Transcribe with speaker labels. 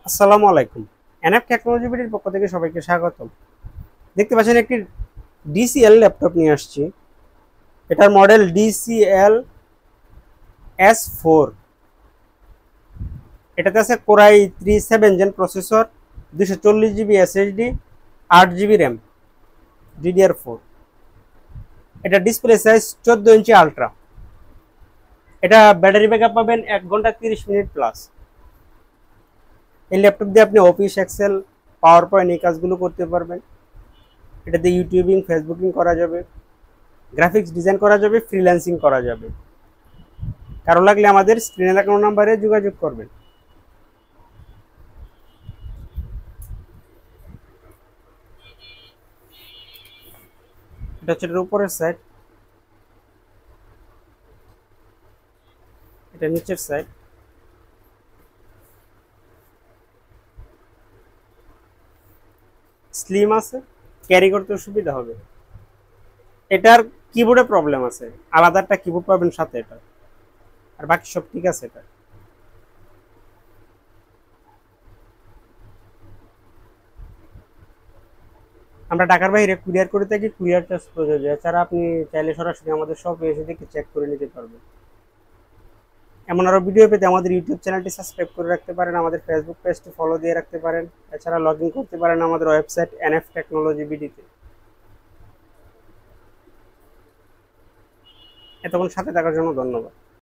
Speaker 1: আসসালামু আলাইকুম। NF technology বিডির পক্ষ থেকে সবাইকে স্বাগতম। দেখতে পাচ্ছেন একটি ডিসিএল ল্যাপটপ নিয়ে আসছি। এটার মডেল ডিসিএল S4। এটাতে আছে core i 3 gen processor, 240 GB SSD, 8 GB RAM, DDR4। এটা ডিসপ্লে সাইজ 14 ইঞ্চি আলট্রা। এটা ব্যাটারি ব্যাকআপ পাবেন 1 ঘন্টা 30 মিনিট প্লাস। এই ল্যাপটপ দিয়ে আপনি অফিস, এক্সেল, পাওয়ার পয়েন্ট এই কাজগুলো করতে পারবেন। এটাতে ইউটিউবিং, ফেসবুকিং করা যাবে, গ্রাফিক্স ডিজাইন করা যাবে, ফ্রিল্যান্সিং করা যাবে। কারো লাগলে আমাদের স্ক্রিনে দেখানো নাম্বারে যোগাযোগ করবেন। এটা হচ্ছে এটার উপরের সাইড, এটা নিচের সাইড। স্লিম আছে, ক্যারি করতে সুবিধা হবে। এটার কিবোর্ডে প্রবলেম আছে, আলাদা একটা কিবোর্ড পাবেন সাথে এটা, আর বাকি সব ঠিক আছে। এটা আমরা ঢাকার বাইরে কুরিয়ার করে থাকি, কুরিয়ার চার্জ প্রযোজ্য। এছাড়া আপনি চাইলে সরাসরি আমাদের শপে এসে দেখে চেক করে নিতে পারবেন। এমন আরো ভিডিও পেতে আমাদের ইউটিউব চ্যানেলটি সাবস্ক্রাইব করে রাখতে পারেন, আমাদের ফেসবুক পেজটি ফলো দিয়ে রাখতে পারেন। এছাড়া লগ ইন করতে পারেন আমাদের ওয়েবসাইট এনএফ টেকনোলজি বিডিতে। এতক্ষণ সাথে থাকার জন্য ধন্যবাদ।